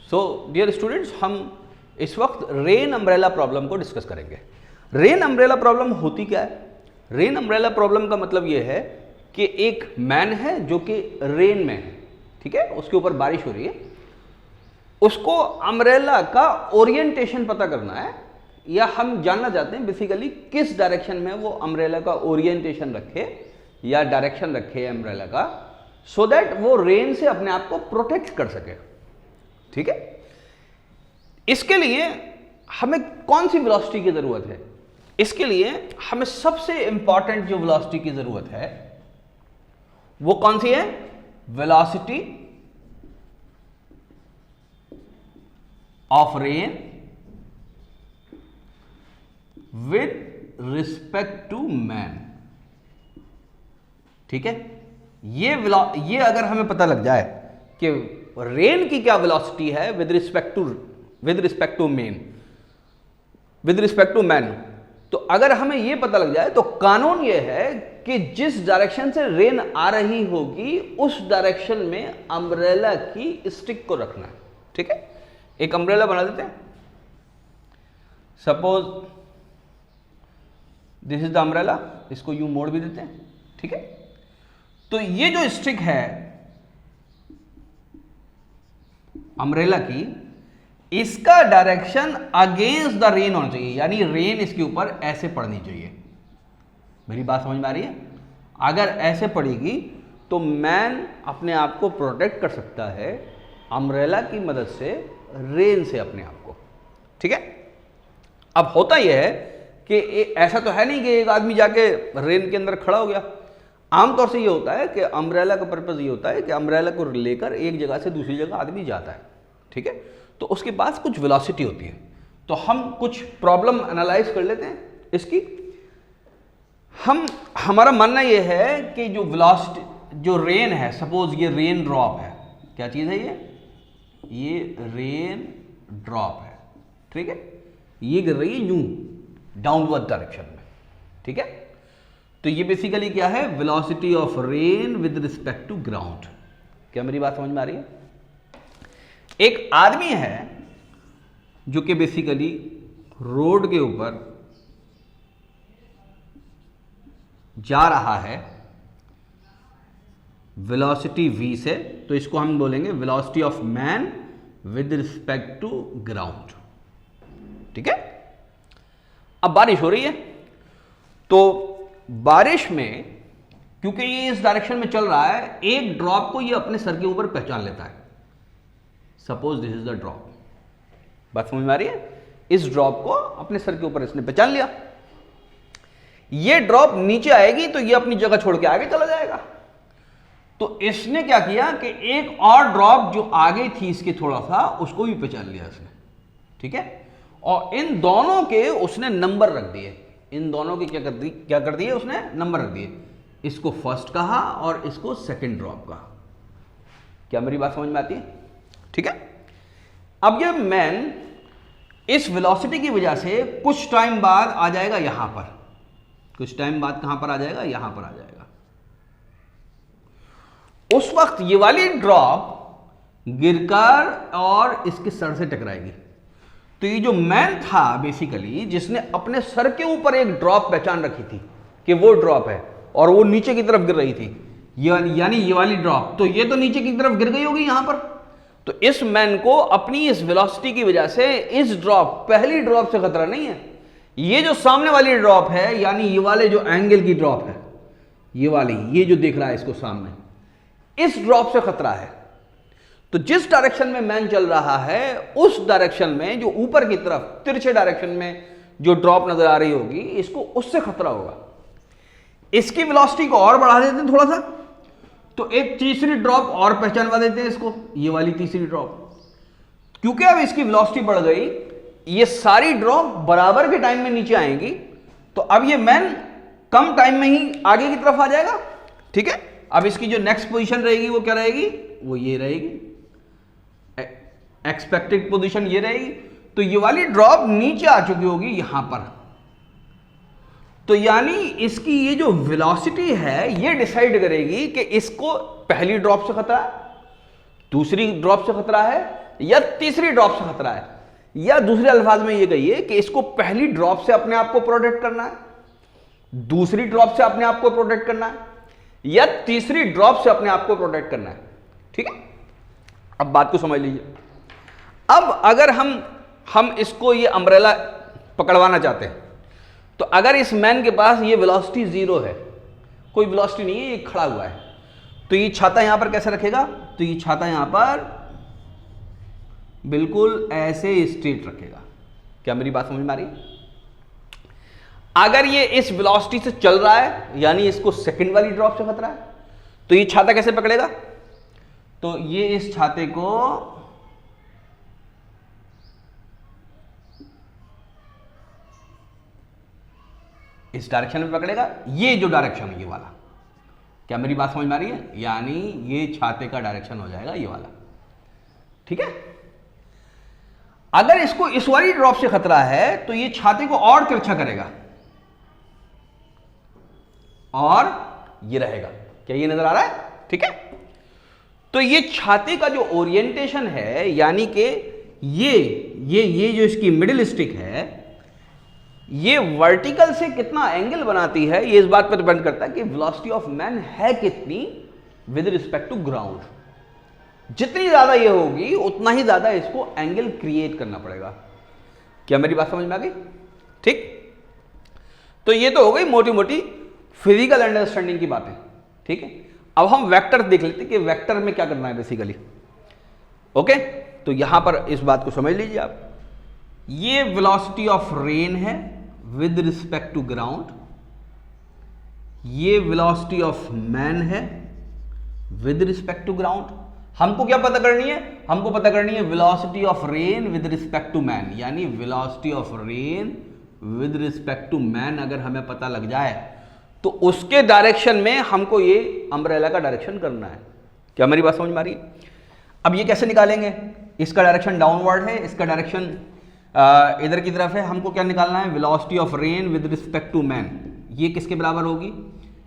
So dear students, हम इस वक्त रेन अम्ब्रेला प्रॉब्लम को डिस्कस करेंगे। रेन अम्ब्रेला प्रॉब्लम होती क्या है? रेन अम्ब्रेला प्रॉब्लम का मतलब ये है कि एक मैन है जो कि रेन में है, ठीक है, उसके ऊपर बारिश हो रही है, उसको अम्ब्रेला का ओरिएंटेशन पता करना है, या हम जानना चाहते हैं बेसिकली किस डायरेक्शन में वो अम्ब्रेला का ओरिएंटेशन रखे या डायरेक्शन रखे अम्ब्रेला का, सो दैट वो रेन से अपने आप को प्रोटेक्ट कर सके, ठीक है। इसके लिए हमें कौन सी वेलोसिटी की जरूरत है? इसके लिए हमें सबसे इंपॉर्टेंट जो वेलोसिटी की जरूरत है वो कौन सी है? Velocity of rain with respect to man, ठीक है। ये अगर हमें पता लग जाए कि रेन की क्या वेलोसिटी है विद रिस्पेक्ट टू मैन, तो अगर हमें ये पता लग जाए तो कानून ये है कि जिस डायरेक्शन से रेन आ रही होगी उस डायरेक्शन में अम्ब्रेला की स्टिक को रखना है, ठीक है। एक अम्ब्रेला बना देते हैं, suppose this is the umbrella, इसको यूं मोड़ भी देते हैं, ठीक है। तो ये जो स्टिक है अम्ब्रेला की, इसका डायरेक्शन अगेंस्ट द रेन होना चाहिए, यानी रेन इसके ऊपर ऐसे पड़नी चाहिए। मेरी बात समझ में आ रही है? अगर ऐसे पड़ेगी तो मैन अपने आप को प्रोटेक्ट कर सकता है अम्ब्रेला की मदद से रेन से अपने आप को, ठीक है। अब होता यह है कि ऐसा तो है नहीं कि एक आदमी जाके रेन के अंदर खड़ा हो गया। आमतौर से ये होता है कि अम्ब्रेला का पर्पज़ ये होता है कि अम्ब्रेला को लेकर एक जगह से दूसरी जगह आदमी जाता है, ठीक है। तो उसके पास कुछ वेलोसिटी होती है। तो हम कुछ प्रॉब्लम एनालाइज कर लेते हैं इसकी। हमारा मानना ये है कि जो वेलोसिटी, जो रेन है, सपोज ये रेन ड्रॉप है, क्या चीज़ है ये रेन ड्रॉप है, ठीक है। ये गिर रही है यूं डाउनवर्ड डायरेक्शन में, ठीक है। तो ये बेसिकली क्या है? Velocity of rain with respect to ground. क्या मेरी बात समझ में आ रही है? एक आदमी है जो कि बेसिकली रोड के ऊपर जा रहा है वेलोसिटी v से, तो इसको हम बोलेंगे velocity of man with respect to ground, ठीक है। अब बारिश हो रही है, तो बारिश में क्योंकि ये इस डायरेक्शन में चल रहा है, एक ड्रॉप को ये अपने सर के ऊपर पहचान लेता है। Suppose this is the drop, बात समझ में आ रही है? इस ड्रॉप को अपने सर के ऊपर इसने पहचान लिया। ये ड्रॉप नीचे आएगी तो ये अपनी जगह छोड़ के आगे चला जाएगा। तो इसने क्या किया कि एक और ड्रॉप जो आगे थी इसके थोड़ा सा, उसको भी पहचान लिया इसने, ठीक है। और इन दोनों के उसने नंबर रख दिए। इन दोनों के क्या कर दिए उसने? नंबर रख दिए। इसको फर्स्ट कहा और इसको सेकंड ड्रॉप कहा। क्या मेरी बात समझ में आती है? ठीक है। अब ये मैन इस वेलोसिटी की वजह से कुछ टाइम बाद आ जाएगा यहां पर, कुछ टाइम बाद कहां पर आ जाएगा? यहां पर आ जाएगा। उस वक्त ये वाली ड्रॉप गिरकर और इसके सर से टकराएगी। तो ये जो मैन था बेसिकली, जिसने अपने सर के ऊपर एक ड्रॉप पहचान रखी थी कि वो ड्रॉप है और वो नीचे की तरफ गिर रही थी, यानी ये वाली ड्रॉप, तो ये तो नीचे की तरफ गिर गई होगी यहां पर। तो इस मैन को अपनी इस वेलोसिटी की वजह से इस ड्रॉप, पहली ड्रॉप से खतरा नहीं है। ये जो सामने वाली ड्रॉप है, यानी ये वाले जो एंगल की ड्रॉप है, ये वाली, ये जो दिख रहा है इसको सामने, इस ड्रॉप से खतरा है। तो जिस डायरेक्शन में मैन चल रहा है, उस डायरेक्शन में, जो ऊपर की तरफ तिरछे डायरेक्शन में जो ड्रॉप नजर आ रही होगी, इसको उससे खतरा होगा। इसकी वेलोसिटी को और बढ़ा देते हैं थोड़ा सा, तो एक तीसरी ड्रॉप और पहचानवा देते हैं इसको, ये वाली तीसरी ड्रॉप। क्योंकि अब इसकी वेलोसिटी बढ़ गई, ये सारी ड्रॉप बराबर के टाइम में नीचे आएंगी, तो अब ये मैन कम टाइम में ही आगे की तरफ आ जाएगा, ठीक है। अब इसकी जो नेक्स्ट पोजीशन रहेगी वो क्या रहेगी? वो ये रहेगी, एक्सपेक्टेड पोजीशन ये रहेगी। तो ये वाली ड्रॉप नीचे आ चुकी होगी यहां पर। तो यानी इसकी ये जो वेलोसिटी है, ये डिसाइड करेगी कि इसको पहली ड्रॉप से खतरा है, दूसरी ड्रॉप से खतरा है, या तीसरी ड्रॉप से खतरा है, या दूसरे अल्फाज में ये कहिए कि इसको पहली ड्रॉप से अपने आप को प्रोटेक्ट करना है, दूसरी ड्रॉप से अपने आप को प्रोटेक्ट करना है, या तीसरी ड्रॉप से अपने आप को प्रोटेक्ट करना है। ठीक है, अब बात को समझ लीजिए। अब अगर हम इसको ये अम्ब्रेला पकड़वाना चाहते हैं, तो अगर इस मैन के पास ये वेलोसिटी 0 है, कोई वेलोसिटी नहीं है, ये खड़ा हुआ है, तो ये छाता यहां पर कैसे रखेगा? तो ये छाता यहां पर बिल्कुल ऐसे स्ट्रेट रखेगा। क्या मेरी बात समझ में आ रही? अगर ये इस वेलोसिटी से चल रहा है, यानी इसको सेकंड वाली ड्रॉप से खतरा है, तो ये छाता कैसे पकड़ेगा? तो ये इस छाते को इस डायरेक्शन में पकड़ेगा, ये जो डायरेक्शन है ये वाला। क्या मेरी बात समझ में आ रही है? यानी ये छाते का डायरेक्शन हो जाएगा ये वाला। ठीक है, अगर इसको इस वाली ड्रॉप से खतरा है तो ये छाते को और तिरछा करेगा और ये रहेगा। क्या ये नजर आ रहा है? ठीक है, तो ये छाते का जो ओरिएंटेशन है, यानी कि ये जो इसकी मिडिल स्टिक है, ये वर्टिकल से कितना एंगल बनाती है, ये इस बात पर डिपेंड करता है कि वेलोसिटी ऑफ मैन है कितनी विद रिस्पेक्ट टू ग्राउंड। जितनी ज्यादा ये होगी उतना ही ज्यादा इसको एंगल क्रिएट करना पड़ेगा। क्या मेरी बात समझ में आ गई? ठीक, तो ये तो हो गई मोटी मोटी फिजिकल अंडरस्टैंडिंग की बातें। ठीक है, अब हम वेक्टर देख लेते हैं कि वेक्टर में क्या करना है बेसिकली। ओके, तो यहां पर इस बात को समझ लीजिए आप। ये वेलोसिटी ऑफ रेन है विद रिस्पेक्ट टू ग्राउंड, ये वेलोसिटी ऑफ मैन है विद रिस्पेक्ट टू ग्राउंड। हमको क्या पता करनी है? हमको पता करनी है velocity of rain with respect to man, यानी velocity of rain with respect to man अगर हमें पता लग जाए तो उसके डायरेक्शन में हमको ये अम्ब्रेला का डायरेक्शन करना है। क्या मेरी बात समझ में आ रही है? अब ये कैसे निकालेंगे? इसका डायरेक्शन डाउनवर्ड है, इसका डायरेक्शन इधर की तरफ है। हमको क्या निकालना है? Velocity of rain with respect to man. ये किसके बराबर होगी?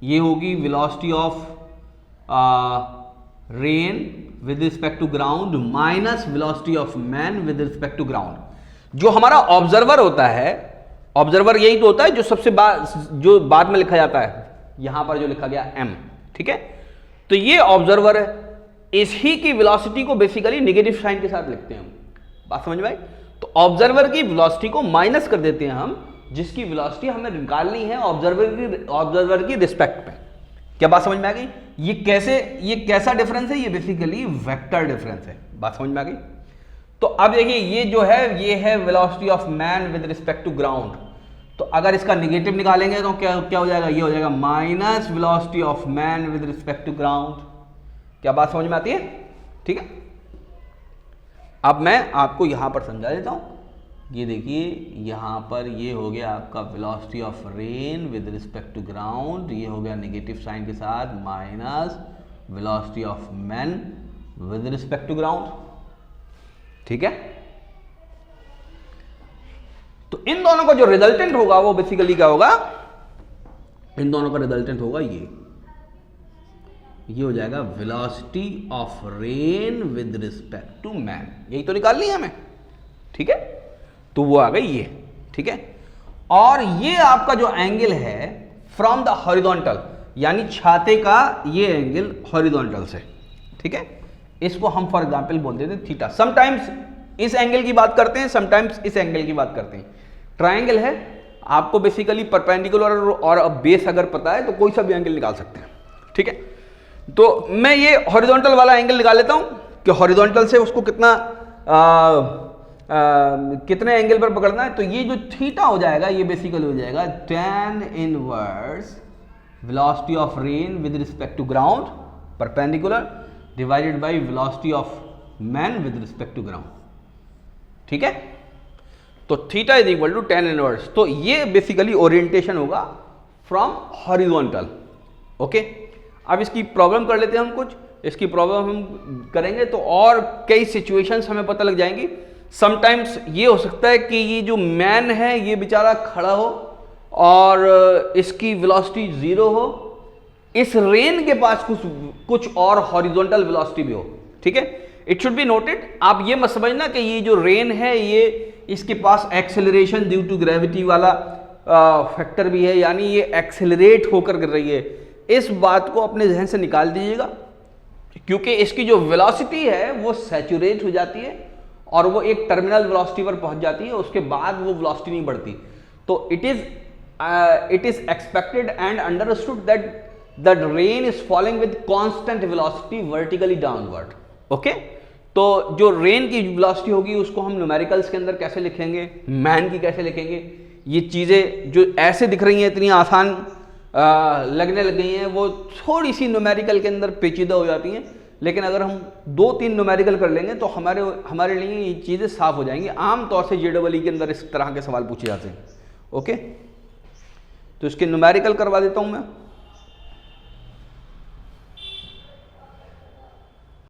ये होगी velocity of rain with respect to ground minus velocity of man with respect to ground. जो हमारा ऑब्जर्वर होता है, ऑब्जर्वर यही तो होता है जो बाद में लिखा जाता है, यहां पर जो लिखा गया m। ठीक है, तो ये ऑब्जर्वर है, इसी की वेलोसिटी को बेसिकली नेगेटिव साइन के साथ लिखते हैं हम। बात समझ में आई? तो ऑब्जर्वर की वेलोसिटी को माइनस कर देते हैं हम, जिसकी वेलोसिटी हमें निकालनी है ऑब्जर्वर की रिस्पेक्ट में। क्या बात समझ में आ गई? ये कैसा डिफरेंस है? ये बेसिकली वेक्टर डिफरेंस है। बात समझ में आ गई? तो अब देखिए, ये जो है ये है velocity of man with respect to ground. तो अगर इसका निगेटिव निकालेंगे तो क्या हो जाएगा? ये हो जाएगा minus velocity of man with respect to ground. क्या बात समझ में आती है? ठीक है, अब मैं आपको यहां पर समझा देता हूं। ये देखिए, यहां पर ये हो गया आपका velocity of rain with respect to ground, ये हो गया नेगेटिव साइन के साथ minus velocity of man with respect to ground. ठीक है, तो इन दोनों का जो रिजल्टेंट होगा वो बेसिकली क्या होगा? इन दोनों का रिजल्टेंट होगा ये हो जाएगा velocity of rain with respect to man. यही तो निकालनी है हमें। ठीक है, तो वो आ गई ये। ठीक है, और ये आपका जो एंगल है फ्रॉम द हॉरिजॉन्टल, यानी छाते का ये एंगल हॉरिजॉन्टल से। ठीक है, इसको हम फॉर एग्जांपल बोल देते हैं थीटा। समटाइम्स इस एंगल की बात करते हैं, समटाइम्स इस एंगल की बात करते हैं। ट्रायंगल है, आपको बेसिकली परपेंडिकुलर और बेस अगर पता है तो कोई सा भी एंगल निकाल सकते हैं। ठीक है, तो मैं ये हॉरिजॉन्टल वाला एंगल निकाल लेता हूं कि हॉरिजॉन्टल से उसको कितने एंगल पर पकड़ना है। तो ये जो थीटा हो जाएगा ये बेसिकली हो जाएगा tan inverse velocity of rain with respect to ground perpendicular divided by velocity of man with respect to ground. ठीक है, तो theta is equal to tan inverse. तो ये बेसिकली ओरिएंटेशन होगा फ्रॉम हॉरिजॉन्टल। ओके, अब इसकी प्रॉब्लम कर लेते हैं हम कुछ। इसकी प्रॉब्लम हम करेंगे तो और कई सिचुएशंस हमें पता लग जाएंगी। समटाइम्स ये हो सकता है कि ये जो मैन है ये बेचारा खड़ा हो और इसकी वेलोसिटी 0 हो, इस रेन के पास कुछ और हॉरिजॉन्टल वेलोसिटी भी हो। ठीक है, इट शुड बी नोटेड, आप ये मत समझना कि ये जो रेन है ये इसके पास एक्सेलरेशन ड्यू टू ग्रेविटी वाला फैक्टर भी है, यानी ये एक्सेलरेट होकर गिर रही है। इस बात को अपने जहन से निकाल दीजिएगा, क्योंकि इसकी जो वेलोसिटी है वो सैचुरेट हो जाती है और वो एक टर्मिनल वेलोसिटी पर पहुंच जाती है, उसके बाद वो वेलोसिटी नहीं बढ़ती। तो it is expected and understood that the rain is falling with constant velocity vertically downward. Okay, तो जो रेन की वेलोसिटी होगी उसको हम न्यूमेरिकल्स के अंदर कैसे लिखेंगे, मैन की कैसे लिखेंगे, ये चीज़ें जो ऐसे दिख रही हैं इतनी आसान लगने लग गई हैं, वो थोड़ी सी न्यूमेरिकल के अंदर पेचीदा हो जाती हैं, लेकिन अगर हम 2-3 न्यूमेरिकल कर लेंगे तो हमारे लिए ये चीज़ें साफ हो जाएंगी। आम तौर से JEE के अंदर इस तरह के सवाल पूछे जाते हैं। ओके, तो इसके न्यूमेरिकल करवा देता हूँ मैं।